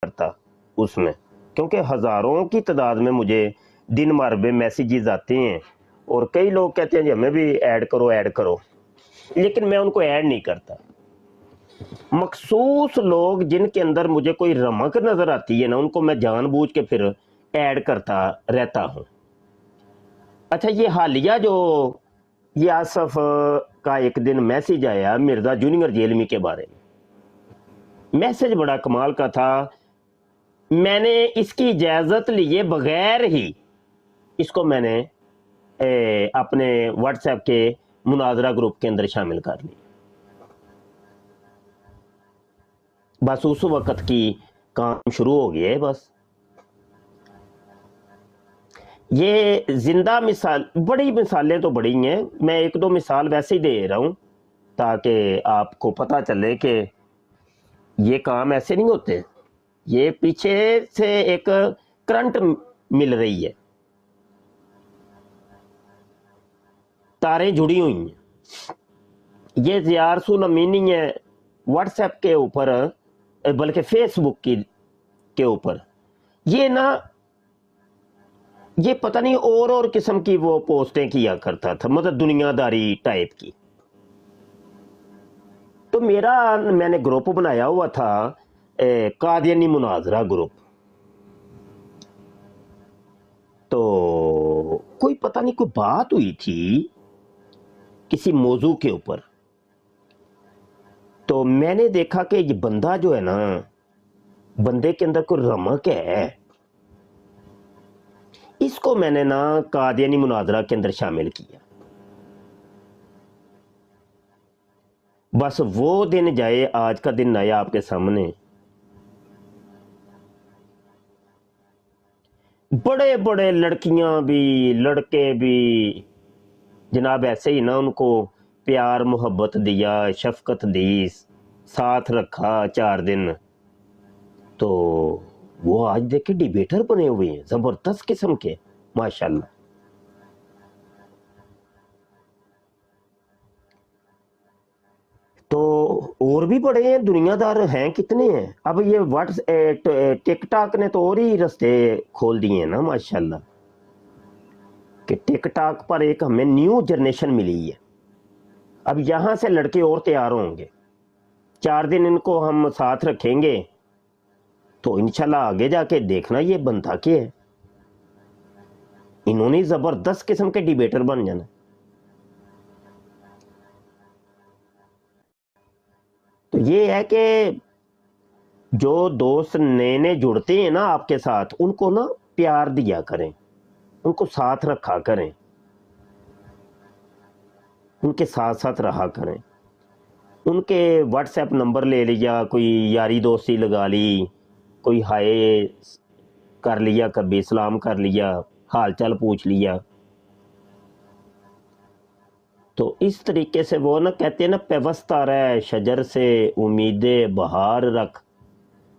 کرتا اس میں، کیونکہ ہزاروں کی تعداد میں مجھے دن بھر میں میسیجز آتے ہیں اور کئی لوگ کہتے ہیں جی ہمیں بھی ایڈ کرو، لیکن میں ان کو ایڈ نہیں کرتا۔ مخصوص لوگ جن کے اندر مجھے کوئی رمق نظر آتی ہے نا، ان کو میں جان بوجھ کے پھر ایڈ کرتا رہتا ہوں۔ اچھا، یہ حالیہ جو یہ آصف کا ایک دن میسیج آیا مرزا جونیئر جیلمی کے بارے میں، میسیج بڑا کمال کا تھا۔ میں نے اس کی اجازت لیے بغیر ہی اس کو میں نے اپنے واٹس ایپ کے مناظرہ گروپ کے اندر شامل کر لی۔ بس اس وقت کی کام شروع ہو گیا ہے۔ بس یہ زندہ مثال، بڑی مثالیں تو بڑی ہیں، میں ایک دو مثال ویسے ہی دے رہا ہوں تاکہ آپ کو پتہ چلے کہ یہ کام ایسے نہیں ہوتے، یہ پیچھے سے ایک کرنٹ مل رہی ہے، تاریں جڑی ہوئی ہیں۔ یہ زیارسول امینی ہے واٹس ایپ کے اوپر، بلکہ فیس بک کے اوپر، یہ نا یہ پتہ نہیں اور قسم کی وہ پوسٹیں کیا کرتا تھا، مطلب دنیا داری ٹائپ کی۔ تو میں نے گروپ بنایا ہوا تھا قادیانی مناظرہ گروپ، تو کوئی پتہ نہیں کوئی بات ہوئی تھی کسی موضوع کے اوپر، تو میں نے دیکھا کہ یہ بندہ جو ہے نا، بندے کے اندر کوئی رمق ہے، اس کو میں نے نا قادیانی مناظرہ کے اندر شامل کیا۔ بس وہ دن جائے، آج کا دن آیا آپ کے سامنے، بڑے بڑے لڑکیاں بھی لڑکے بھی جناب ایسے ہی نا ان کو پیار محبت دیا، شفقت دی، ساتھ رکھا 4 دن، تو وہ آج دیکھیں ڈیبیٹر بنے ہوئے ہیں زبردست قسم کے، ماشاءاللہ۔ تو اور بھی بڑے ہیں، دنیا دار ہیں کتنے ہیں۔ اب یہ ٹک ٹاک نے تو اور ہی رستے کھول دیے ہیں نا ماشاءاللہ، کہ ٹک ٹاک پر ایک ہمیں نیو جنریشن ملی ہے۔ اب یہاں سے لڑکے اور تیار ہوں گے، 4 دن ان کو ہم ساتھ رکھیں گے تو انشاءاللہ آگے جا کے دیکھنا یہ بنتا کیا ہے، انہوں نے زبردست قسم کے ڈیبیٹر بن جانا۔ تو یہ ہے کہ جو دوست نئے جڑتے ہیں نا آپ کے ساتھ، ان کو نا پیار دیا کریں، ان کو ساتھ رکھا کریں، ان کے ساتھ رہا کریں، ان کے واٹس ایپ نمبر لے لیا، کوئی یاری دوستی لگا لی، کوئی ہائے کر لیا، کبھی سلام کر لیا، حال چال پوچھ لیا۔ تو اس طریقے سے وہ نا کہتے ہیں نا پیوستہ رہ شجر سے امید بہار رکھ،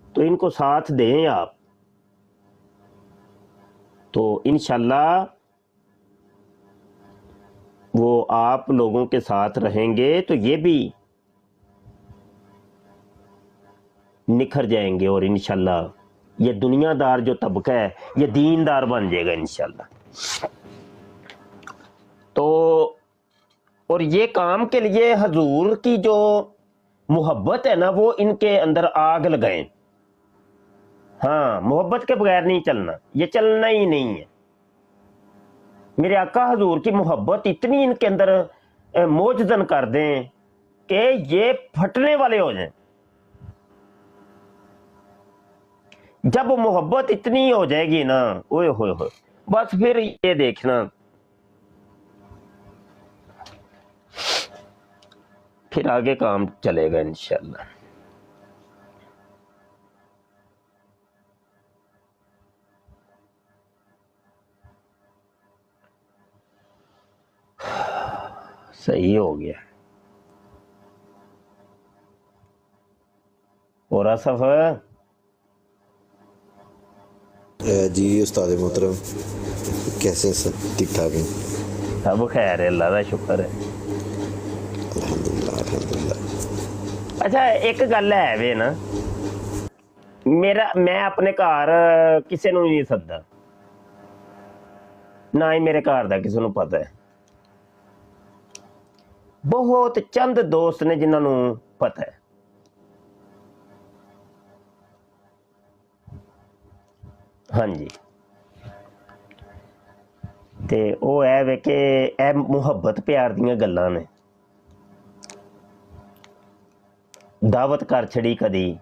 تو ان کو ساتھ دیں آپ، تو انشاءاللہ وہ آپ لوگوں کے ساتھ رہیں گے تو یہ بھی نکھر جائیں گے، اور انشاءاللہ یہ دنیا دار جو طبقہ ہے یہ دیندار بن جائے گا انشاءاللہ۔ تو اور یہ کام کے لیے حضور کی جو محبت ہے نا، وہ ان کے اندر آگ لگائیں۔ ہاں، محبت کے بغیر نہیں چلنا، یہ چلنا ہی نہیں ہے۔ میرے آقا حضور کی محبت اتنی ان کے اندر موجزن کر دیں کہ یہ پھٹنے والے ہو جائیں۔ جب محبت اتنی ہو جائے گی نا، اوئے ہوئے ہوئے، بس پھر یہ دیکھنا، پھر آگے کام چلے گا انشاءاللہ۔ صحیح ہو گیا۔ اور آصف جی استاد محترم، کیسے سب ٹھیک ٹھاک ہیں؟ سب خیر ہے، اللہ کا شکر ہے۔ الحمدللہ الحمدللہ۔ اچھا ایک گل ہے وے نا، ਮੈਂ ਆਪਣੇ ਘਰ ਕਿਸੇ ਨੂੰ ਨਹੀਂ ਸੱਦਾ, ਨਾ ਹੀ ਮੇਰੇ ਘਰ ਦਾ ਕਿਸੇ ਨੂੰ ਪਤਾ ਹੈ। ਬਹੁਤ ਚੰਦ ਦੋਸਤ ਨੇ ਜਿਨ੍ਹਾਂ ਨੂੰ ਪਤਾ ਹੈ। ਹਾਂਜੀ, ਤੇ ਉਹ ਹੈ ਵੇ ਕਿ ਇਹ ਮੁਹੱਬਤ ਪਿਆਰ ਦੀਆਂ ਗੱਲਾਂ ਨੇ। ਦਾਵਤ ਕਰ ਛੜੀ ਕਦੀ,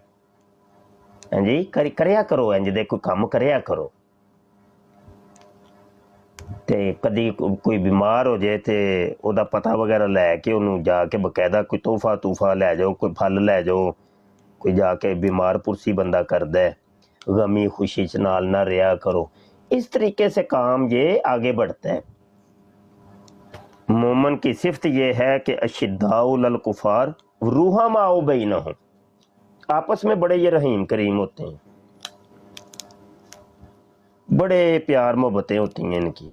ਹਾਂਜੀ ਕਰਿਆ ਕਰੋ, ਇੰਜ ਦੇ ਕੋਈ ਕੰਮ ਕਰਿਆ ਕਰੋ। ਤੇ ਕਦੀ ਕੋਈ ਬਿਮਾਰ ਹੋ ਜਾਏ ਤੇ ਉਹਦਾ ਪਤਾ ਵਗੈਰਾ ਲੈ ਕੇ ਉਹਨੂੰ ਜਾ ਕੇ ਬਕਾਇਦਾ ਕੋਈ ਤੋਹਫਾ ਲੈ ਜਾਓ, ਕੋਈ ਫਲ ਲੈ ਜਾਓ। ਕੋਈ ਜਾ ਕੇ ਬਿਮਾਰ ਪੁਰਸੀ ਬੰਦਾ ਕਰਦਾ है, गमी खुशी च नाल ना रहा करो। इस तरीके से काम ये आगे बढ़ता है। मोमन की सिफत ये है कि अशिद्दाउल अल कुफार रूहमाओ बैनहुम, आपस में बड़े ये रहीम करीम होते हैं, बड़े प्यार मोहब्बतें होती हैं इनकी।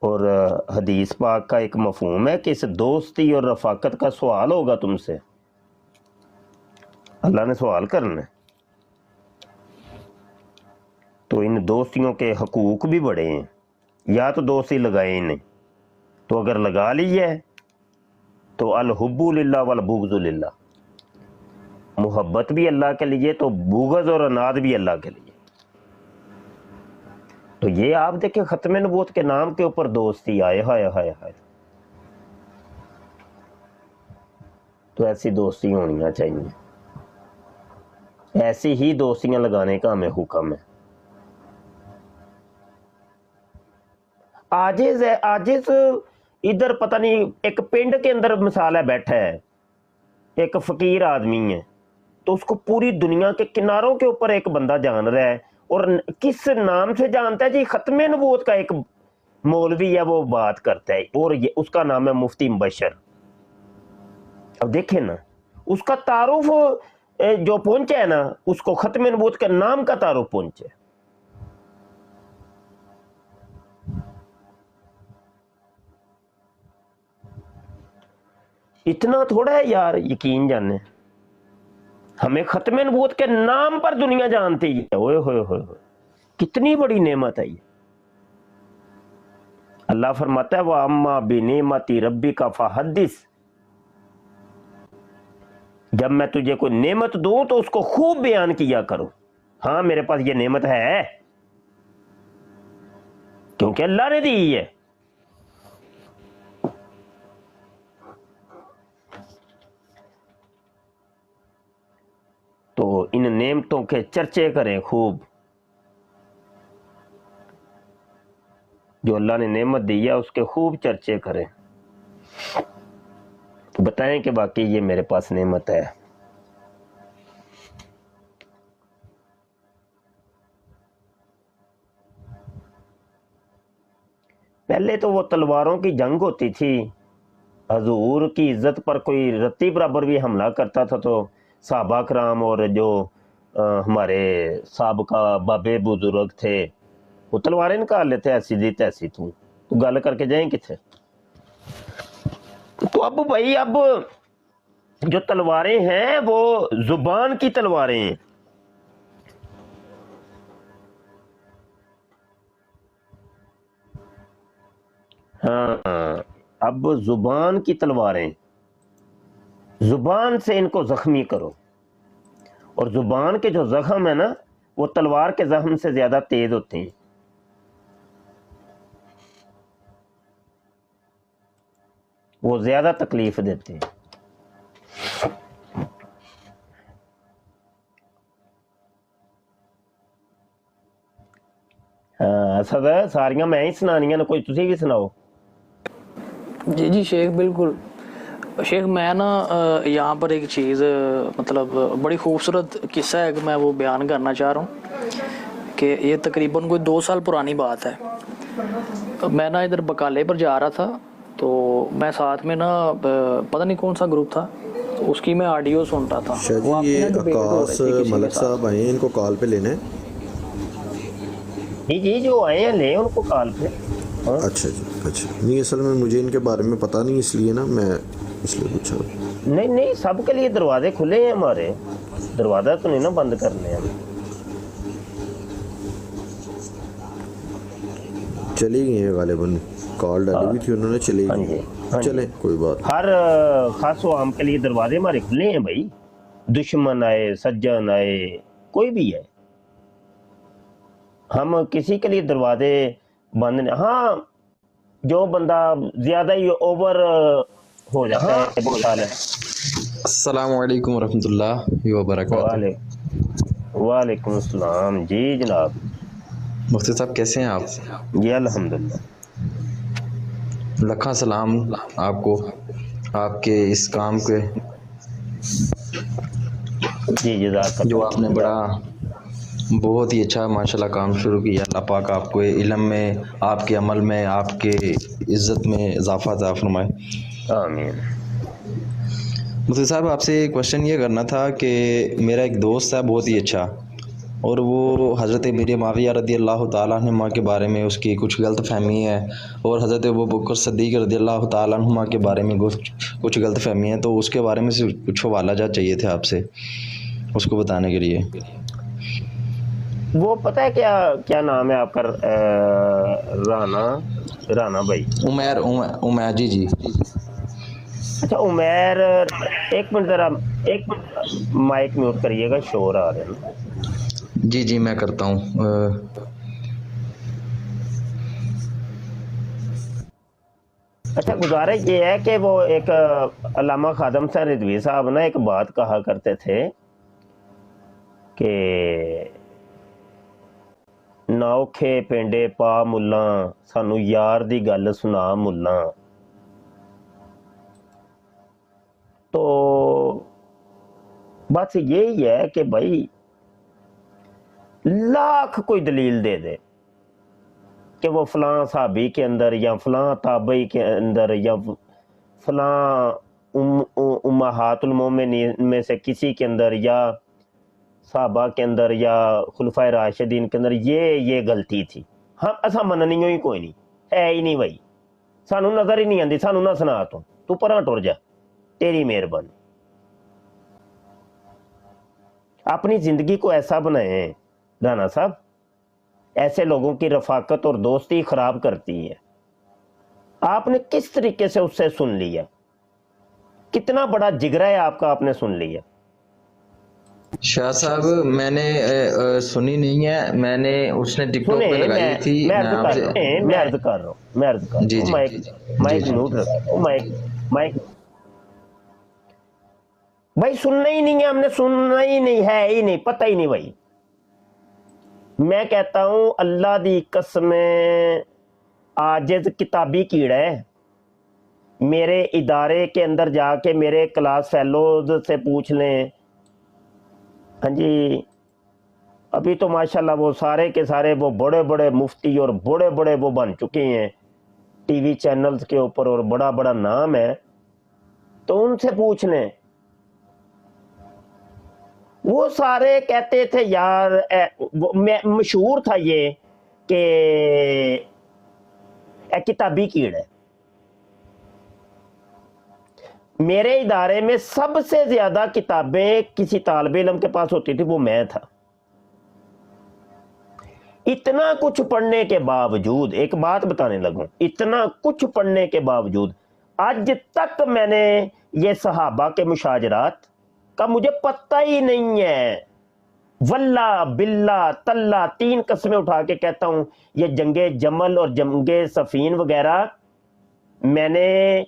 और हदीस पाक का एक मफहूम है कि इस दोस्ती और रफाकत का सवाल होगा तुमसे, अल्लाह ने सवाल करना है। तो इन दोस्तियों के हकूक भी बड़े हैं, या तो दोस्ती लगाए इन्हें, तो अगर लगा ली है तो अल हुब्बु लिल्लाह वल बुग़्ज़ु लिल्लाह, मोहब्बत भी अल्लाह के लिए तो बुग़्ज़ और अनाद भी अल्लाह के लिए। तो ये आप देखें ख़त्म नबूवत के नाम के ऊपर दोस्ती आए, हाय हाय हाय। तो ऐसी दोस्ती होनी चाहिए, ऐसी ही दोस्तियां लगाने का हमें हुक्म है। आजिज है, आजिज इधर पता नहीं एक पिंड के अंदर मिसाल है, बैठा है एक फकीर आदमी है, तो उसको पूरी दुनिया के किनारों के ऊपर एक बंदा जान रहा है, और किस नाम से जानता है जी, खत्म नबूवत का एक मौलवी है वो बात करता है, और ये उसका नाम है मुफ्ती मुबशर। अब देखें ना, उसका तारुफ जो पहुंचा है ना, उसको खत्म नबूवत के नाम का तारुफ पहुंचे। इतना थोड़ा है यार, यकीन जाने, हमें खत्म नबूवत के नाम पर दुनिया जानती है। ओए होए होए, कितनी बड़ी नेमत है ये। अल्लाह फरमाता है वा अम्मा बिनेमती रब्बिका फहद्दिस, जब मैं तुझे कोई नेमत दूं तो उसको खूब बयान किया करो। हाँ मेरे पास ये नेमत है क्योंकि अल्लाह ने दी है। तो इन नेमतों के चर्चे करें खूब, जो अल्लाह ने नेमत दी है उसके खूब चर्चे करें, बताएं कि बाकी ये मेरे पास नेमत है। पहले तो वो तलवारों की जंग होती थी, हजूर की इज्जत पर कोई रत्ती बराबर भी हमला करता था तो सहाबा कराम और जो हमारे साबका बाबे बुजुर्ग थे वो तलवारें निकाल लेते, ऐसी दी तैसी तू गल करके जाए किथे। तो अब भाई, अब जो तलवारें हैं वो जुबान की तलवारें हैं। हाँ, अब जुबान की तलवारें, जुबान से इनको जख्मी करो, और जुबान के जो जख्म है ना वो तलवार के जख्म से ज्यादा तेज होते हैं। वो ज्यादा तकलीफ देते हैं। हाँ असद, सारियां मैं ही सुनानियां ने, कोई तुसी भी सुनाओ। जी जी शेख, बिल्कुल शेख। मैं ना यहाँ पर एक चीज़, मतलब बड़ी खूबसूरत किस्सा है कि मैं वो बयान करना चाह रहा हूँ कि ये तकरीबन कोई 2 साल पुरानी बात है। मैं ना इधर बकाले पर जा रहा था, तो मैं साथ में ना पता नहीं कौन सा ग्रुप था, तो उसकी मैं ऑडियो सुनता था। वो ये आकाश मलक साहब आए हैं, इनको कॉल पे लेना है। जी जी, जो आए हैं ले उनको कॉल पे। अच्छा जी, अच्छा। नहीं असल में मुझे इनके बारे में पता नहीं, इसलिए ना मैं इसलिए पूछा। नहीं नहीं, सबके लिए दरवाजे खुले हैं हमारे, दरवाजा तो नहीं ना बंद करने हम। चली गई है गालिबन, कॉल डाली हुई थी उन्होंने, चली हाँ गई। जी, हाँ जी। चले कोई बात। हर खास व आम के लिए दरवाजे हमारे खुले हैं भाई, दुश्मन आए सज्जन आए कोई भी है, हम किसी के लिए दरवाजे बंद नहीं। हाँ, जो बंदा ज्यादा ही ओवर हो जाता है वो साल है। अस्सलाम वालेकुम रहमतुल्लाहि व बरकातहू। वालेकुम अस्सलाम जी जनाब। मुफ्ती साहब कैसे हैं आप? जी अल्हम्दुलिल्लाह। लखा सलाम आपको, आपके इस काम के जी जज़ाक जो आपने बड़ा बहुत ही अच्छा माशाल्लाह काम शुरू किया। अल्लाह पाक आपको इल्म में, आपके अमल में, आपके इज़्ज़त में इजाफ़ा अता फरमाए। आमीन। मुफ्ती साहब आपसे क्वेश्चन ये करना था कि मेरा एक दोस्त है बहुत ही अच्छा, और वो हज़रत मीर माविया रदी अल्लाह ताला अन्हुमा के बारे में उसकी कुछ गलत फहमी है, और हज़रत अबू बकर सिद्दीक़ रदी अल्लाह ताला अन्हुमा के बारे में कुछ गलत फहमी है। तो उसके बारे में से कुछ हवाला जात चाहिए थे आपसे उसको बताने के लिए। वो पता है क्या क्या नाम है आपका? राना भाई। उमैर जी। अच्छा उमैर, एक मिनट जरा, एक मिनट माइक म्यूट करिएगा, शोर आ रहे हैं। जी मैं करता हूँ। अच्छा, गुजारिश ये है कि वो एक अल्लामा खादम साहब रिजवी साहब ना एक बात कहा करते थे कि नौखे पेंडे पा मुल्ला सानू यार दी गल सुना मुल्ला। तो बस यही है कि भाई लाख कोई दलील दे दे कि वो फलां साहबी के अंदर या फलां ताबई के अंदर या फलां उम्महातुल मोमिनीन में से किसी के अंदर या साहबा के अंदर या खुलफाए राशिदीन के अंदर ये गलती थी, हाँ असा मननी ही कोई नहीं है ही नहीं भाई, सानू नजर ही नहीं आती, सानू ना सुना तू परां टुर जा, तेरी मेहरबानी। अपनी जिंदगी को ऐसा बनाए राना साहब, ऐसे लोगों की रफाकत और दोस्ती खराब करती है। आपने किस तरीके से उससे सुन लिया, कितना बड़ा जिगरा है आपका, आपने सुन लिया। शाह साहब मैंने सुनी नहीं है, मैंने उसने टिकटॉक पे लगाई थी। मैं अर्ज कर रहा हूँ जी माइक म्यूट रखो, माइक भाई सुनना ही नहीं है, हमने सुनना ही नहीं है, ही नहीं पता ही नहीं भाई। मैं कहता हूं अल्लाह दी कसम, आजिज किताबी कीड़ा है। मेरे इदारे के अंदर जाके मेरे क्लास फेलोज से पूछ लें, हाँ जी, अभी तो माशाल्लाह वो सारे के सारे वो बड़े बड़े मुफ्ती और बड़े बड़े वो बन चुके हैं टीवी चैनल्स के ऊपर, और बड़ा बड़ा नाम है, तो उनसे पूछ लें। वो सारे कहते थे यार, मशहूर था ये कि किताबी कीड़ा है। मेरे इदारे में सबसे ज्यादा किताबें किसी तालिब इल्म के पास होती थी, वो मैं था। इतना कुछ पढ़ने के बावजूद, एक बात बताने लगूं, इतना कुछ पढ़ने के बावजूद आज तक मैंने ये सहाबा के मुशाजरात का मुझे पता ही नहीं है। वल्ला बिल्ला तल्ला 3 कसमें उठा के कहता हूं, ये जंगे जमल और जंगे सफीन वगैरह मैंने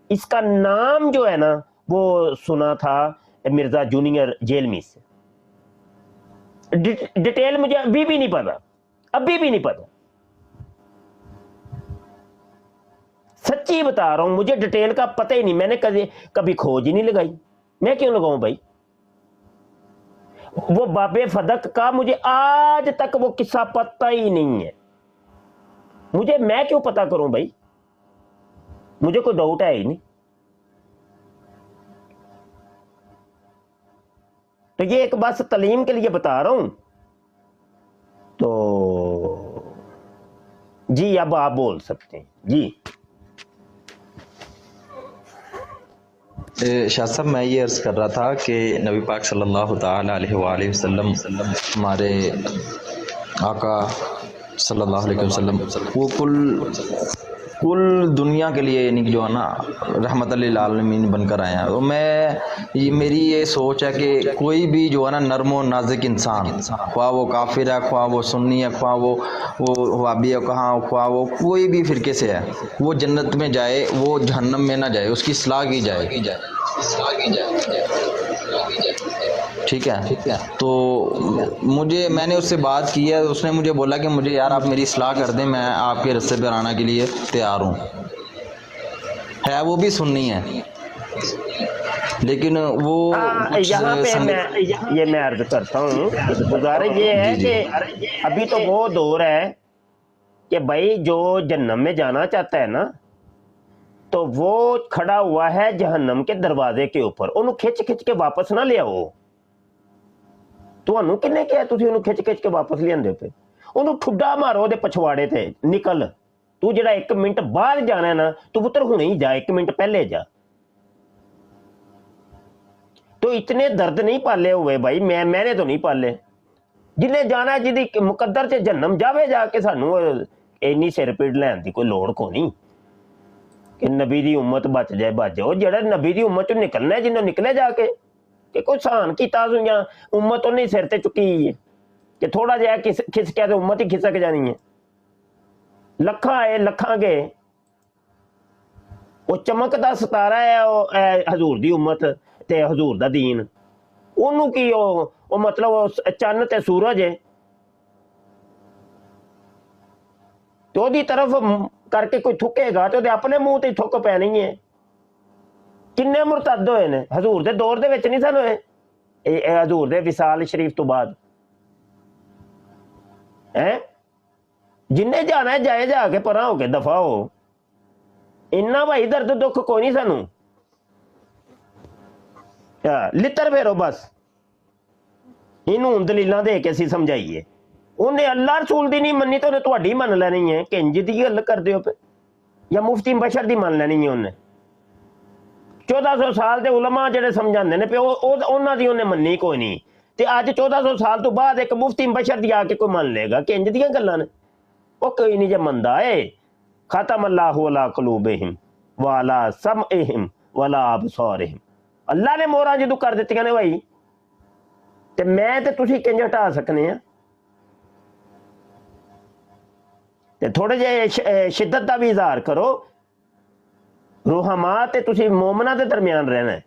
इसका नाम जो है ना वो सुना था मिर्जा जूनियर जेलमी से। डिटेल मुझे अभी भी नहीं पता, अभी भी नहीं पता, सच्ची बता रहा हूं, मुझे डिटेल का पता ही नहीं। मैंने कभी खोज ही नहीं लगाई, मैं क्यों लगाऊं भाई। वो बाबे फदक का मुझे आज तक वो किस्सा पता ही नहीं है, मुझे मैं क्यों पता करूं भाई, मुझे कोई डाउट है ही नहीं। तो ये एक बस तालीम के लिए बता रहा हूं। तो जी अब आप बोल सकते हैं जी। शाह साहब मैं ये अर्ज़ कर रहा था कि नबी पाक सल्लल्लाहु ताला अलैहि वआलैहि वसल्लम हमारे आका सल्लल्लाहु अलैहि वसल्लम वो कुल दुनिया के लिए यानी कि जो है ना रहमतुल लिल आलमीन बनकर आए हैं। तो मेरी ये सोच है कि कोई भी जो है ना नर्म व नाजुक इंसान, ख्वाह वो काफिर है, ख्वाह वो सुन्नी है, ख्वाह वो वाबी है, कहाँ ख्वाह वो कोई भी फिरके से है, वो जन्नत में जाए, वो जहन्नम में ना जाए, उसकी इस्लाह की जाए। ठीक है। तो मैंने उससे बात की है, उसने मुझे बोला कि मुझे यार आप मेरी इस्लाह कर दें, मैं आपके रास्ते पर आने के लिए तैयार हूँ। है वो भी सुन्नी है, लेकिन वो यहाँ पे मैं अर्ज करता हूँ, गुजारिश ये है कि अभी तो वो दौर है कि भाई जो जहन्नम में जाना चाहता है ना, तो वो खड़ा हुआ है जहन्नम के दरवाजे के ऊपर, ਉਹਨੂੰ खिच के वापस ना ले आओ। ਤੁਹਾਨੂੰ ਕਿੰਨੇ ਕਿਹਾ ਤੁਸੀਂ ਉਹਨੂੰ ਖਿੱਚ ਕੇ ਵਾਪਸ ਲਿਆਂਦੇ ਪਏ? ਉਹਨੂੰ ਠੁੱਡਾ ਮਾਰੋ ਉਹਦੇ ਪਛਵਾੜੇ ਤੇ, ਨਿਕਲ ਤੂੰ ਜਿਹੜਾ 1 ਮਿੰਟ ਬਾਅਦ ਜਾਣਾ ਨਾ, ਤੂੰ ਪੁੱਤਰ ਹੁਣੇ ਹੀ ਜਾ, 1 ਮਿੰਟ ਪਹਿਲੇ ਜਾ। तो इतने दर्द नहीं पाले हुए भाई, मैंने तो नहीं पाले। जिन्हें जाना जिहदी मुकद्दर च जन्नम जावे, जाके सानू इन्नी सिर पीड़ लैन दी कोई लोड़ को नहीं कि नबी दी उम्मत बच जाओ। जेड़ा नबी दी उम्मत चों निकलना है, जिन्हों निकले जाके कि कोई सहन कीता या उम्मत उन्हें सिर ते चुकी है कि थोड़ा जिहा खिसकिया तो उम्मत ही खिसक जानी है। लखां आए लखां गए, वो चमकदा सितारा है वो हजूर दी उम्मत ते हजूर दा दीन। ओनू की वो मतलब वो चन्न ते सूरज है, तो ओदी तरफ करके कोई थुकेगा तो अपने मुंह ते थुक पैनी है। किन्ने मुरतद होए ने हजूर दे दौर दे विच नहीं सन होए, हजूर दे विसाल शरीफ तो बाद है। जिन्ने जाना है जाए, जाके परां हो के दफा हो। इन्ना भाई दर्द दुख कोई नहीं सानू, लितर फेरो बस। इनू दलीलां दे के असीं समझाइए। उन्हें अल्लाह रसूल दी नहीं मन्नी तो उन्हें तुहाडी मन लैनी है कि इंज दी गल करदे हो पे, या मुफ्ती बशर दी मन लैनी है। उन्हें 1400 साल के उलमा जिहड़े समझाते हैं पे उन्हां दी उन्हें मन्नी कोई नहीं, ते अज 1400 साल तो बाद एक मुफ्ती बशर दी आके कोई मान लेगा कि इंज दियां गल्लां ने? वो कोई नहीं जे मनदा है। खतम अल्लाहु अला कुलूबिहिम व अला समइहिम व अला अबसारिहिम। अल्लाह ने मोहरां जदों कर दित्तियां ने भाई, ते मैं ते तुसीं किंज हटा सकने आ? ते थोड़े जे शिद्दत का भी इजहार करो। रूहमा ते तुसीं मोमना दे दरम्यान रहना है,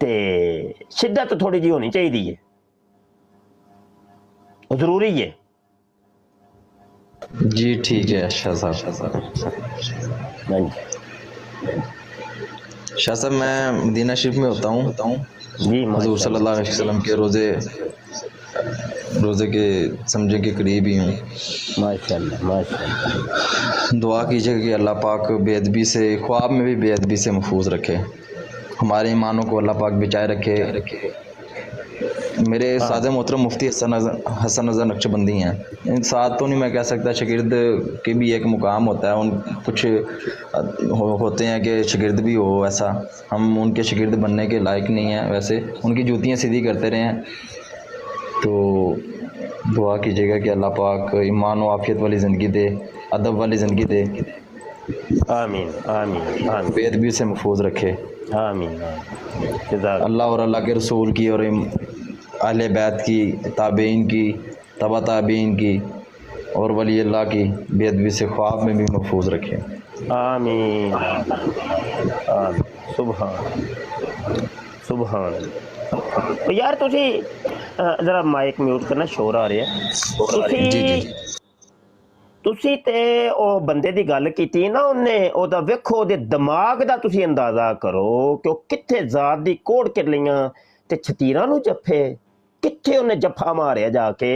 ते शिद्दत थोड़ी जी होनी चाहिए है, जरूरी है जी। ठीक है शाह साहब। शाह साहब मैं मदीना शरीफ में होता हूँ जी, हजूर सल्लल्लाहु अलैहि वसल्लम के रोज़े के समझे के करीब ही हूँ। माशाअल्लाह माशाअल्लाह। दुआ कीजिएगा कि अल्लाह पाक बेअदबी से, ख्वाब में भी बेअदबी से महफूज रखे, हमारे ईमानों को अल्लाह पाक बचाए रखे। मेरे सादे मोहतरम मुफ्ती हसन नज़र नक्शबंदी हैं, इन साथ तो नहीं मैं कह सकता, शागिर्द के भी एक मुकाम होता है। उन कुछ होते हैं कि शागिर्द भी हो, ऐसा हम उनके शागिर्द बनने के लायक नहीं हैं। वैसे उनकी जूतियाँ सीधी करते रहे हैं। तो दुआ कीजिएगा कि अल्लाह पाक ईमान और आफियत वाली ज़िंदगी दे, अदब वाली ज़िंदगी दे। आमीन आमीन आमीन। बेअदबी से महफूज रखे। आमीन आमीन। अल्लाह और अल्लाह के रसूल की और अहले बैत की, ताबीन की, तबा ताबीन की और वली अल्लाह की बेअदबी से ख्वाब में भी महफूज रखे। आमीन आमीन। सुभान सुभान। यार तुसी जरा माइक म्यूट करना, शोर आ रहा है। तुसी ते ओ बंदे दी गल कीती ना, उन्हें ओदा वेखो ओदे दिमाग दा तुसी अंदाजा करो कि ओ कित्थे ज़ात दी कोड़ किरलियां ते छतीरां नूं जफ्फे, कित्थे उन्हें जफ्फा मारिया जाके,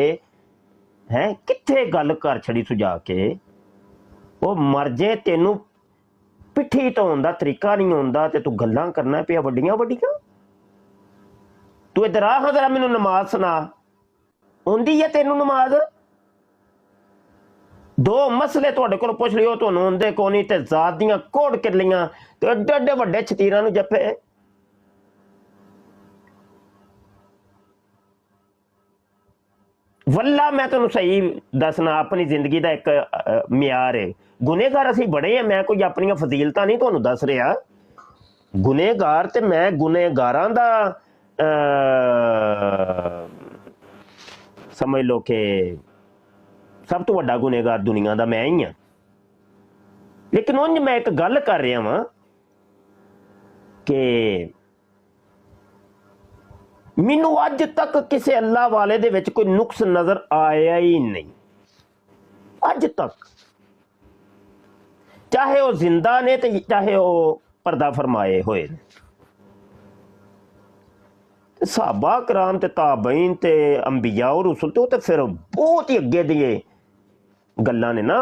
हैं कित्थे गल कर छड़ी सुझा के। ओ मर जे, तेनू पिट्ठी धोन दा तरीका नहीं आउंदा ते तू गल्लां करना पिया वड्डियां वड्डियां। तू इधर आ, जरा मैनू नमाज सुना, आउंदी है तेनू नमाज? ਦੋ ਮਸਲੇ ਤੁਹਾਡੇ ਕੋਲ ਪੁੱਛ ਲਿਓ ਤੁਹਾਨੂੰ ਹੁੰਦੇ ਕੋ ਨਹੀਂ ਤੇ ਜ਼ਾਤ ਦੀਆਂ ਕੋੜ ਕਿਰਲੀਆਂ ਤੇ ਏਡੇ ਏਡੇ ਵੱਡੇ ਛਤੀਰਾਂ ਨੂੰ ਜੱਫੇ। ਵੱਲਾ ਮੈਂ ਤੁਹਾਨੂੰ ਸਹੀ ਦੱਸਣਾ ਆਪਣੀ ਜ਼ਿੰਦਗੀ ਦਾ ਇੱਕ ਮਿਆਰ ਹੈ। ਗੁਨੇਗਾਰ ਅਸੀਂ ਬੜੇ ਆ, ਮੈਂ ਕੋਈ ਆਪਣੀਆਂ ਫਜ਼ੀਲਤਾਂ ਨਹੀਂ ਤੁਹਾਨੂੰ ਦੱਸ ਰਿਹਾ। ਗੁਨੇਗਾਰ ਤੇ ਮੈਂ ਗੁਨੇਗਾਰਾਂ ਦਾ ਸਮਝ ਲਓ ਕਿ ਸਭ ਤੋਂ ਵੱਡਾ ਗੁਨੇਗਾਰ ਦੁਨੀਆ ਦਾ ਮੈਂ ਹੀ ਹਾਂ। ਲੇਕਿਨ ਉਂਝ ਮੈਂ ਇੱਕ ਗੱਲ ਕਰ ਰਿਹਾ ਵਾਂ ਕਿ ਮੈਨੂੰ ਅੱਜ ਤੱਕ ਕਿਸੇ ਅੱਲਾ ਵਾਲੇ ਦੇ ਵਿੱਚ ਕੋਈ ਨੁਕਸ ਨਜ਼ਰ ਆਇਆ ਹੀ ਨਹੀਂ ਅੱਜ ਤੱਕ, ਚਾਹੇ ਉਹ ਜ਼ਿੰਦਾ ਨੇ ਤੇ ਚਾਹੇ ਉਹ ਪਰਦਾ ਫਰਮਾਏ ਹੋਏ ਨੇ। ਸਹਾਬਾ ਕਰਾਮ ਤੇ ਤਾਬਈਨ ਤੇ ਅੰਬੀਆ ਔਰ ਰਸੂਲ ਤੇ ਉਹ ਤੇ ਫਿਰ ਬਹੁਤ ਹੀ ਅੱਗੇ ਦੀਆਂ ਗੱਲਾਂ ਨੇ ਨਾ।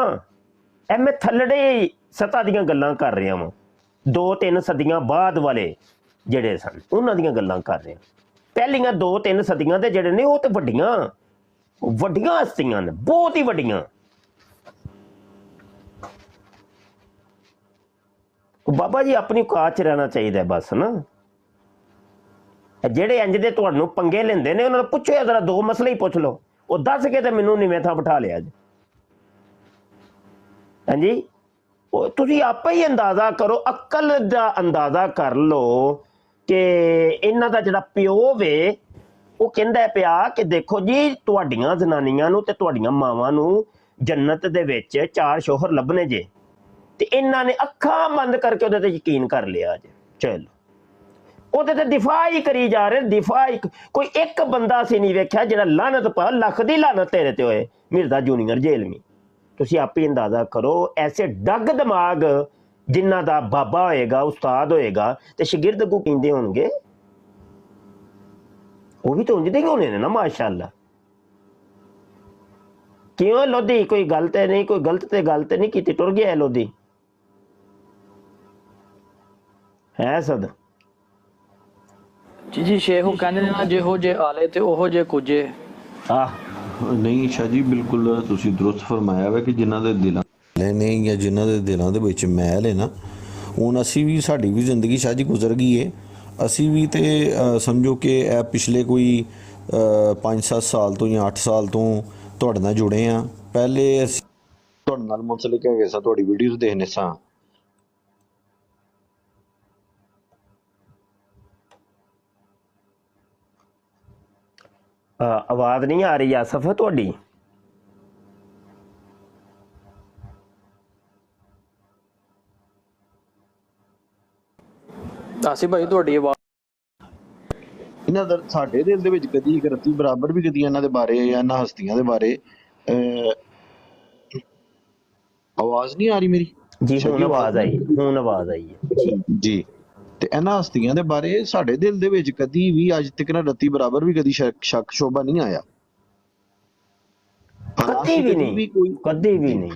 ਐ ਮੈਂ ਥੱਲੜੇ ਸਤਾ ਦੀਆਂ ਗੱਲਾਂ ਕਰ ਰਿਹਾ ਵਾਂ, 2-3 ਸਦੀਆਂ ਬਾਅਦ ਵਾਲੇ ਜਿਹੜੇ ਸਨ ਉਹਨਾਂ ਦੀਆਂ ਗੱਲਾਂ ਕਰ ਰਿਹਾ। ਪਹਿਲੀਆਂ 2-3 ਸਦੀਆਂ ਦੇ ਜਿਹੜੇ ਨੇ ਉਹ ਤੇ ਵੱਡੀਆਂ ਵੱਡੀਆਂ ਹਸਤੀਆਂ ਨੇ, ਬਹੁਤ ਹੀ ਵੱਡੀਆਂ। ਬਾਬਾ ਜੀ ਆਪਣੀ ਔਕਾਤ 'ਚ ਰਹਿਣਾ ਚਾਹੀਦਾ ਬਸ ਨਾ। ਜਿਹੜੇ ਇੰਜ ਦੇ ਤੁਹਾਨੂੰ ਪੰਗੇ ਲੈਂਦੇ ਨੇ ਉਹਨਾਂ ਨੂੰ ਪੁੱਛੋ ਜਰਾ, 2 ਮਸਲੇ ਹੀ ਪੁੱਛ ਲਓ, ਉਹ ਦੱਸ ਕੇ ਤੇ ਮੈਨੂੰ ਨੀਵੇਂ ਥਾਂ ਬਿਠਾ ਲਿਆ ਜੀ। ਹਾਂਜੀ, ਉਹ ਤੁਸੀਂ ਆਪੇ ਹੀ ਅੰਦਾਜ਼ਾ ਕਰੋ, ਅਕਲ ਦਾ ਅੰਦਾਜ਼ਾ ਕਰ ਲਓ ਕਿ ਇਹਨਾਂ ਦਾ ਜਿਹੜਾ ਪਿਓ ਵੇ ਉਹ ਕਹਿੰਦਾ ਪਿਆ ਕਿ ਦੇਖੋ ਜੀ ਤੁਹਾਡੀਆਂ ਜ਼ਨਾਨੀਆਂ ਨੂੰ ਤੇ ਤੁਹਾਡੀਆਂ ਮਾਵਾਂ ਨੂੰ ਜੰਨਤ ਦੇ ਵਿੱਚ 4 ਸ਼ੋਹਰ ਲੱਭਣੇ ਜੇ, ਤੇ ਇਹਨਾਂ ਨੇ ਅੱਖਾਂ ਬੰਦ ਕਰਕੇ ਉਹਦੇ ਤੇ ਯਕੀਨ ਕਰ ਲਿਆ ਜੇ। ਚਲੋ ਉਹਦੇ ਤੇ ਦਿਫਾ ਹੀ ਕਰੀ ਜਾ ਰਹੇ, ਦਿਫਾ ਹੀ। ਕੋਈ ਇੱਕ ਬੰਦਾ ਅਸੀਂ ਨਹੀਂ ਵੇਖਿਆ ਜਿਹੜਾ ਲਾਹਨਤ ਪਾ, ਲੱਖ ਦੀ ਲਾਹਨਤ ਤੇਰੇ ਤੇ ਹੋਏ ਮਿਰਜ਼ਾ ਜੂਨੀਅਰ ਜੇਲਮੀ। ਤੁਸੀਂ ਆਪੇ ਅੰਦਾਜ਼ਾ ਕਰੋ, ਐਸੇ ਡੱਗ ਦਿਮਾਗ ਜਿਨ੍ਹਾਂ ਦਾ ਬਾਬਾ ਹੋਏਗਾ, ਉਸਤਾਦ ਹੋਏਗਾ ਤੇ ਸ਼ਾਗਿਰਦ ਅੱਗੋਂ ਕਹਿੰਦੇ ਹੋਣਗੇ, ਉਹ ਵੀ ਤਾਂ ਉਂਝਦੇ ਹੀ ਹੋਣੇ ਨੇ ਨਾ ਮਾਸ਼ਾਅੱਲਾ। ਕਿਉਂ ਲੋਧੀ ਕੋਈ ਗੱਲ ਤੇ ਨਹੀਂ, ਕੋਈ ਗਲਤ ਤੇ ਗੱਲ ਤੇ ਨਹੀਂ ਕੀਤੀ, ਟੁਰ ਗਿਆ ਲੋਧੀ ਹੈ ਸਦ। ਜੀ ਸ਼ੇਖ ਉਹ ਕਹਿੰਦੇ ਨੇ ਨਾ ਜਿਹੋ ਜੇ ਆਲੇ ਤੇ ਉਹੋ ਜੇ ਕੁਝੇ। ਆਹ ਨਹੀਂ ਸ਼ਾਹ ਜੀ, ਬਿਲਕੁਲ ਤੁਸੀਂ ਦਰੁਸਤ ਫਰਮਾਇਆ ਵਾ ਕਿ ਜਿਨ੍ਹਾਂ ਦੇ ਦਿਲਾਂ ਨੇ ਜਾਂ ਜਿਨ੍ਹਾਂ ਦੇ ਦਿਲਾਂ ਦੇ ਵਿੱਚ ਮੈਲ ਹੈ ਨਾ, ਹੁਣ ਅਸੀਂ ਵੀ, ਸਾਡੀ ਵੀ ਜ਼ਿੰਦਗੀ ਸ਼ਾਹ ਜੀ ਗੁਜ਼ਰ ਗਈ ਹੈ। ਅਸੀਂ ਵੀ ਤੇ ਸਮਝੋ ਕਿ ਇਹ ਪਿਛਲੇ ਕੋਈ 5-7 ਸਾਲ ਤੋਂ ਜਾਂ 8 ਸਾਲ ਤੋਂ ਤੁਹਾਡੇ ਨਾਲ ਜੁੜੇ ਆ। ਪਹਿਲੇ ਅਸੀਂ ਤੁਹਾਡੇ ਨਾਲ ਮੁੰਸਲਿਕ ਹੈਗੇ ਸਾਂ, ਤੁਹਾਡੀ ਵੀਡੀਓਜ਼ ਦੇਖਨੇ ਸਾਂ। ਆਵਾਜ਼ ਨਹੀਂ ਆ ਰਹੀ ਆਸਫ ਤੁਹਾਡੀ। ਆਸਿਫ ਭਾਈ ਤੁਹਾਡੀ ਆਵਾਜ਼ ਇਹਨਾਂ ਦਾ ਸਾਡੇ ਦਿਲ ਦੇ ਵਿੱਚ ਕਦੀ ਇੱਕ ਰੱਤੀ ਬਰਾਬਰ ਵੀ ਕਦੀ ਇਹਨਾਂ ਦੇ ਬਾਰੇ ਜਾਂ ਇਹਨਾਂ ਹਸਤੀਆਂ ਦੇ ਬਾਰੇ ਆਵਾਜ਼ ਨਹੀਂ ਆ ਰਹੀ ਮੇਰੀ ਜੀ? ਹੁਣ ਆਵਾਜ਼ ਆਈ, ਹੁਣ ਆਵਾਜ਼ ਆਈ ਹੈ ਜੀ। ਤੇ ਇਹਨਾਂ ਹਸਤੀਆਂ ਦੇ ਬਾਰੇ ਸਾਡੇ ਦਿਲ ਦੇ ਵਿੱਚ ਕਦੀ ਵੀ ਅੱਜ ਤੱਕ ਨਾ ਰੱਤੀ ਬਰਾਬਰ ਵੀ ਕਦੀ ਸ਼ੱਕ ਸ਼ੋਭਾ ਨਹੀਂ ਆਇਆ, ਕਦੀ ਵੀ ਨਹੀਂ, ਕਦੀ ਵੀ ਨਹੀਂ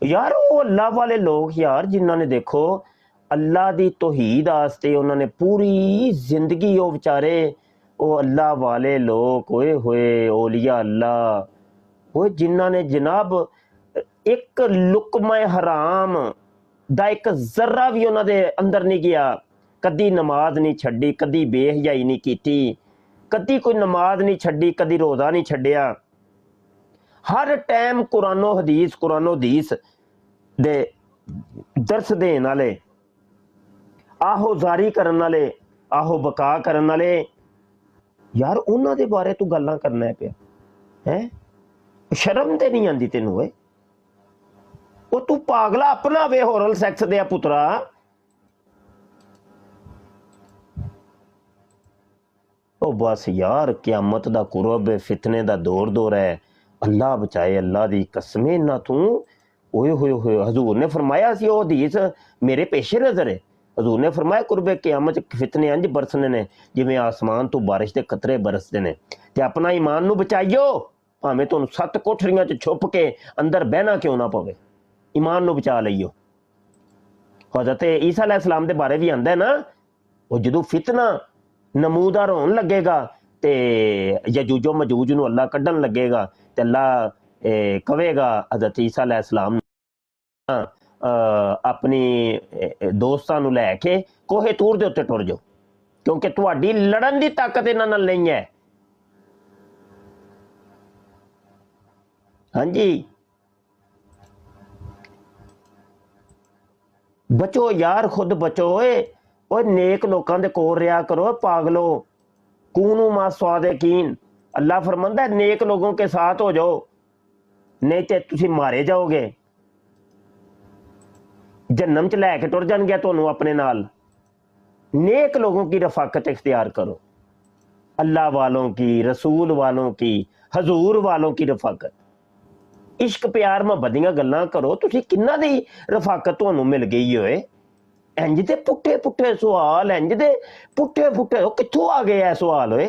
ਯਾਰ। ਉਹ ਅੱਲਾ ਵਾਲੇ ਲੋਕ ਯਾਰ ਜਿਨ੍ਹਾਂ ਨੇ ਦੇਖੋ ਅੱਲਾ ਦੀ ਤੌਹੀਦ ਵਾਸਤੇ ਉਹਨਾਂ ਨੇ ਪੂਰੀ ਜ਼ਿੰਦਗੀ, ਉਹ ਵਿਚਾਰੇ ਉਹ ਅੱਲਾ ਵਾਲੇ ਲੋਕ ਹੋਏ ਹੋਏ ਔਲੀਆ ਅੱਲਾ ਉਹ ਜਿਨ੍ਹਾਂ ਨੇ ਜਨਾਬ ਇੱਕ ਲੁਕਮਾ ਹਰਾਮ ਦਾ ਇੱਕ ਜ਼ਰਾ ਵੀ ਉਹਨਾਂ ਦੇ ਅੰਦਰ ਨਹੀਂ ਗਿਆ। ਕਦੀ ਨਮਾਜ਼ ਨਹੀਂ ਛੱਡੀ, ਕਦੀ ਬੇਹਯਾਈ ਨਹੀਂ ਕੀਤੀ, ਕਦੀ ਕੋਈ ਨਮਾਜ਼ ਨਹੀਂ ਛੱਡੀ, ਕਦੀ ਰੋਜ਼ਾ ਨਹੀਂ ਛੱਡਿਆ। ਹਰ ਟਾਈਮ ਕੁਰਾਨੋ ਹਦੀਸ ਦੇ ਦਰਸ ਦੇਣ ਵਾਲੇ, ਆਹੋ ਜ਼ਾਰੀ ਕਰਨ ਵਾਲੇ, ਆਹੋ ਬਕਾ ਕਰਨ ਵਾਲੇ ਯਾਰ, ਉਹਨਾਂ ਦੇ ਬਾਰੇ ਤੂੰ ਗੱਲਾਂ ਕਰਨਾ ਪਿਆ ਹੈ? ਸ਼ਰਮ ਤੇ ਨਹੀਂ ਆਉਂਦੀ ਤੈਨੂੰ ਓਏ? ਉਹ ਤੂੰ ਪਾਗਲਾ ਆਪਣਾ ਵੇ ਹੋਰਲ ਸੈਕਸ ਦੇ ਪੁੱਤਰਾ। ਉਹ ਬਸ ਯਾਰ ਕਿਆਮਤ ਦਾ ਕੁਰਬ ਹੈ, ਫਿਤਨੇ ਦਾ ਦੌਰ ਹੈ। ਅੱਲਾ ਬਚਾਏ, ਅੱਲਾ ਦੀ ਕਸਮੇ ਨਾ ਤੂੰ ਓਏ ਹੋਏ ਹੋਏ। ਹਜ਼ੂਰ ਨੇ ਫਰਮਾਇਆ ਸੀ, ਉਹ ਹਦੀਸ ਮੇਰੇ ਪੇਸ਼ੇ ਨਜ਼ਰ ਹੈ। ਹਜ਼ੂਰ ਨੇ ਫਰਮਾਇਆ ਕੁਰਬੇ ਕਿਆਮਤ ਫਿਤਨੇ ਇੰਜ ਬਰਸਨੇ ਨੇ ਜਿਵੇਂ ਆਸਮਾਨ ਤੋਂ ਬਾਰਿਸ਼ ਦੇ ਕਤਰੇ ਬਰਸਦੇ ਨੇ। ਤੇ ਆਪਣਾ ਈਮਾਨ ਨੂੰ ਬਚਾਈਓ, ਭਾਵੇਂ ਤੁਹਾਨੂੰ 7 ਕੋਠੜੀਆਂ 'ਚ ਛੁਪ ਕੇ ਅੰਦਰ ਬਹਿਣਾ ਕਿਉਂ ਨਾ ਪਵੇ, ਈਮਾਨ ਨੂੰ ਬਚਾ ਲਈਓ। ਹਜ਼ਰਤ ਈਸਾ ਅਲੈਹਿਸਲਾਮ ਦੇ ਬਾਰੇ ਵੀ ਆਂਦਾ ਨਾ, ਉਹ ਜਦੋਂ ਫਿਤਨਾ ਨਮੂਦਾਰ ਹੋਣ ਲੱਗੇਗਾ ਤੇ ਯਜੂਜੋ ਮਜੂਜ ਨੂੰ ਅੱਲਾ ਕੱਢਣ ਲੱਗੇਗਾ ਤੇ ਅੱਲਾ کہے گا حضرت عیسیٰ علیہ السلام اپنی دوستاں نو لے کے کوہ طور دے اتنے ٹر جاؤ، کیونکہ تہاڈی لڑن دی طاقت انہاں نال نہیں ہے. ہاں جی، بچو یار، خود بچو. اوے نیک لوکاں دے کول رہیا کرو پاگلو. کونوا ما صادقین، اللہ فرماندا ہے نیک لوگوں کے ساتھ ہو جاؤ، نہیں تے تسی مارے جاؤ گے. جہنم چ لے کے ٹر جان گیا تانوں اپنے نال. نیک لوگوں کی رفاقت اختیار کرو، اللہ والوں کی، رسول والوں کی، حضور والوں کی رفاقت. عشق پیار محبت دیاں گلاں کرو. تسی کنہ دی رفاقت تانوں مل گئی ہوئے؟ انج دے پٹھے پٹھے سوال، انج دے پٹھے پٹھے کتھوں آ گئے اے سوال ہوئے؟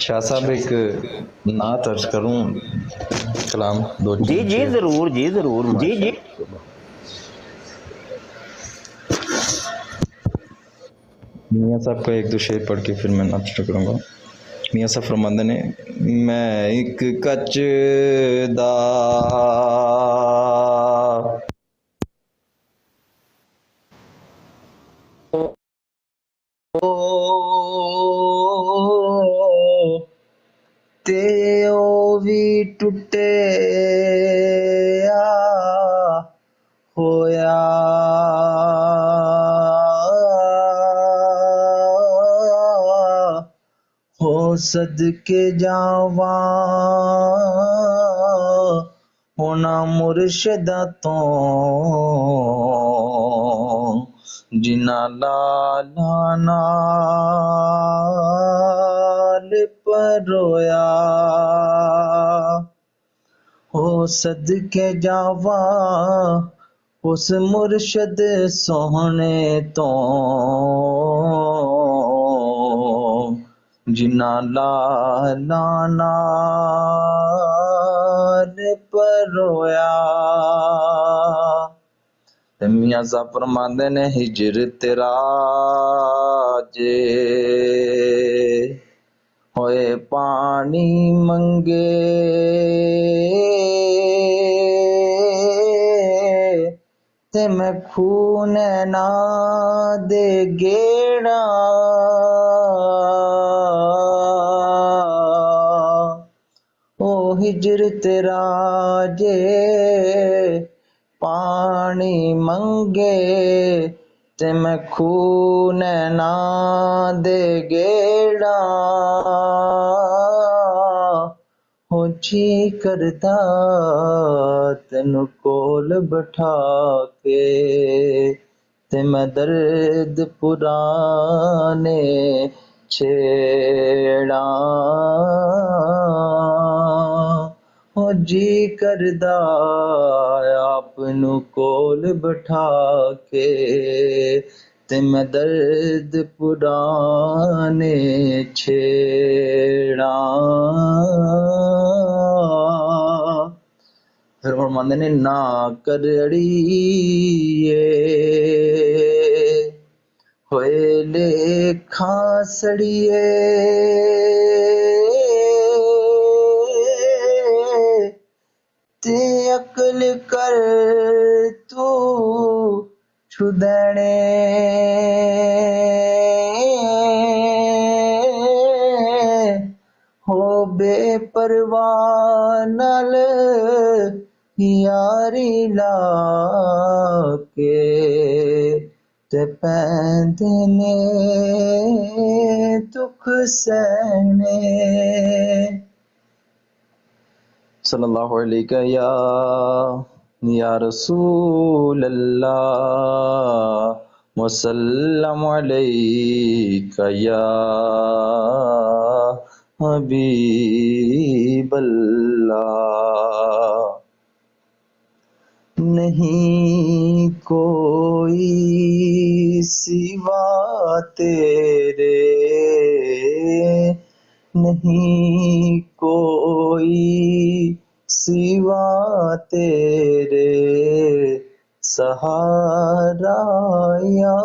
شاہ صاحب ایک نعت عرض کروں، کلام دو جی جی شعر؟ ضرور جی ضرور. جی جی میاں صاحب کا ایک دو شعر پڑھ کے پھر میں نعت شروع کروں گا. میاں صاحب فرماندے نے، میں ایک کچ دا تے او وی ٹوٹے ہویا ہو صدقے جاواں ہونا مرشداں تو جنہاں لالا نال پرویا ہو صدقے جاواں اس مرشد سوہنے تو جنہاں لالا نال پرویا. تے میاں صاحب فرماندے نے، ہجر تیرا جے ہوئے پانی منگے تے میں خون نہ دے گیڑا او ہجر تیرا جے پانی منگے تے میں خون نہ دے گیڑا ہو جی کردا تینو کول بٹھا کے تے میں درد پرانے چھیڑا ہو جی کردا آپ نو کول بٹھا کے تے میں درد پرانے چھیڑا. پھر فرماندے نے، نہ کرڑیے ہوئے لیکھاں سڑیے تے عقل کر تو چھدنے ہو بے پرواہ نال یاری لا کے تے پیندے نے دکھ سہنے. صلی اللہ علیہ یا رسول اللہ وسلم علیک یا حبیب اللہ. نہیں کوئی سوا تیرے، نہیں کوئی سوا تیرے، سہارا یا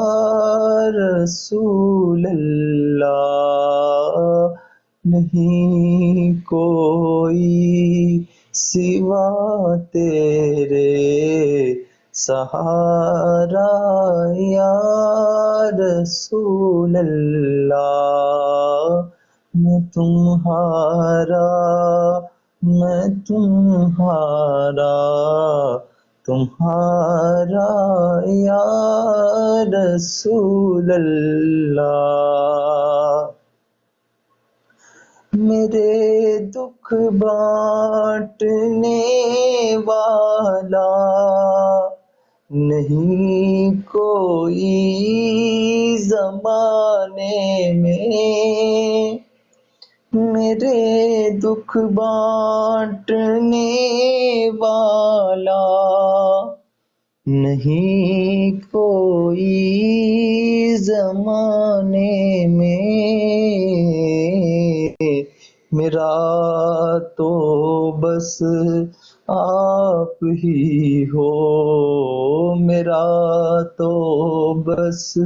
رسول اللہ، نہیں کوئی سوا تیرے، سہارا یا رسول اللہ، میں تمہارا، میں تمہارا، تمہارا یا رسول اللہ۔ میرے دکھ بانٹنے والا نہیں کوئی زمانے میں، میرے دکھ بانٹنے والا نہیں کوئی زمانے میں، میرا تو بس آپ ہی ہو، میرا تو بس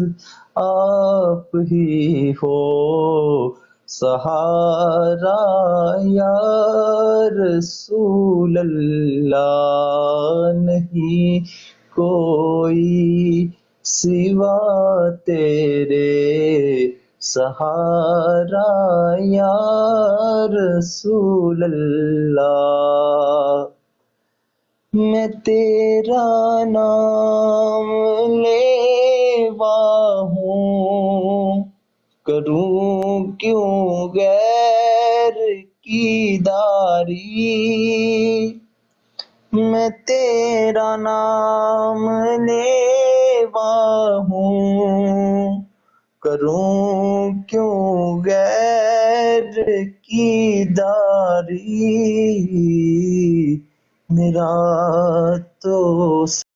آپ ہی ہو، سہارا یا رسول اللہ، نہیں کوئی سوا تیرے، سہارا یا رسول اللہ۔ میں تیرا نام لیوا ہوں، کروں کیوں غیر کی داری، میں تیرا نام لیوا ہوں، کروں کیوں غیر کی داری، میرا تو